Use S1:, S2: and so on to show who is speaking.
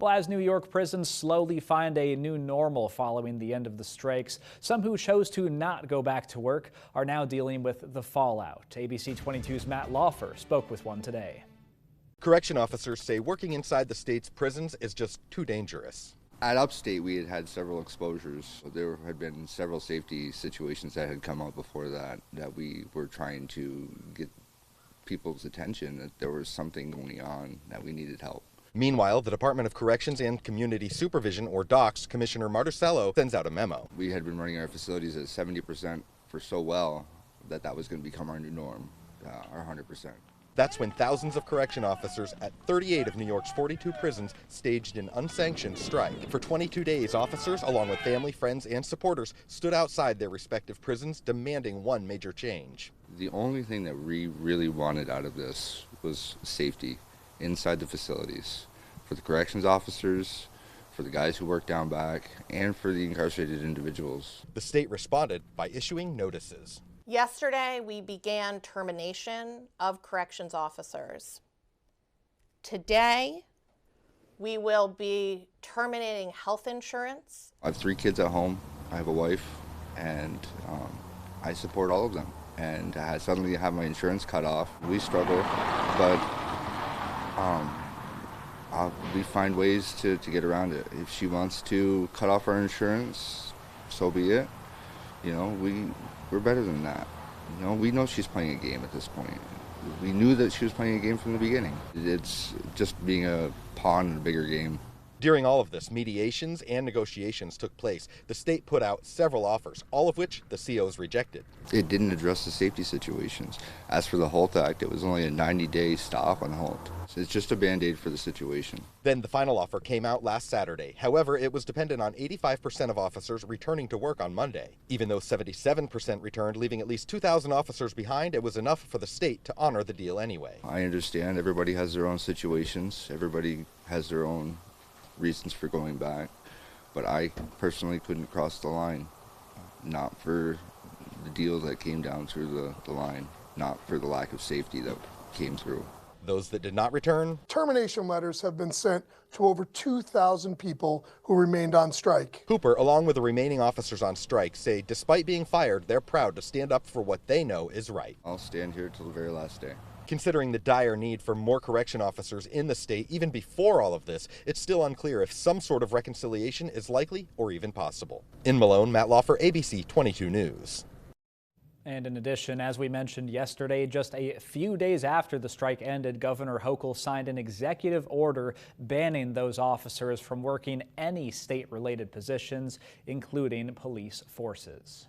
S1: Well, as New York prisons slowly find a new normal following the end of the strikes, some who chose to not go back to work are now dealing with the fallout. ABC 22's Matt Laufer spoke with one today.
S2: Correction officers say working inside the state's prisons is just too dangerous.
S3: At Upstate, we had had several exposures. There had been several safety situations that had come up before that we were trying to get people's attention that there was something going on, that we needed help.
S2: Meanwhile, the Department of Corrections and Community Supervision, or DOCS, Commissioner Martuscello sends out a memo.
S3: We had been running our facilities at 70% for so well that was going to become our new norm, our 100%.
S2: That's when thousands of correction officers at 38 of New York's 42 prisons staged an unsanctioned strike. For 22 days, officers, along with family, friends, and supporters, stood outside their respective prisons demanding one major change.
S3: The only thing that we really wanted out of this was safety inside the facilities for the corrections officers, for the guys who work down back, and for the incarcerated individuals.
S2: The state responded by issuing notices.
S4: Yesterday, we began termination of corrections officers. Today, we will be terminating health insurance.
S3: I have 3 kids at home. I have a wife, and I support all of them. And I suddenly have my insurance cut off. We struggle, but we find ways to get around it. If she wants to cut off our insurance, so be it. You know, we're better than that. You know, we know she's playing a game at this point. We knew that she was playing a game from the beginning. It's just being a pawn in a bigger game.
S2: During all of this, mediations and negotiations took place. The state put out several offers, all of which the COs rejected.
S3: It didn't address the safety situations. As for the HOLT Act, it was only a 90-day stop on HOLT. So it's just a Band-Aid for the situation.
S2: Then the final offer came out last Saturday. However, it was dependent on 85% of officers returning to work on Monday. Even though 77% returned, leaving at least 2,000 officers behind, it was enough for the state to honor the deal anyway.
S3: I understand everybody has their own situations. Everybody has their own reasons for going back, but I personally couldn't cross the line, not for the deal that came down through the line, not for the lack of safety that came through.
S2: Those that did not return,
S5: termination letters have been sent to over 2,000 people who remained on strike.
S2: Hooper, along with the remaining officers on strike, say despite being fired, they're proud to stand up for what they know is right.
S3: I'll stand here till the very last day.
S2: Considering the dire need for more correction officers in the state even before all of this, it's still unclear if some sort of reconciliation is likely or even possible. In Malone, Matt Laufer, ABC 22 News.
S1: And in addition, as we mentioned yesterday, just a few days after the strike ended, Governor Hochul signed an executive order banning those officers from working any state-related positions, including police forces.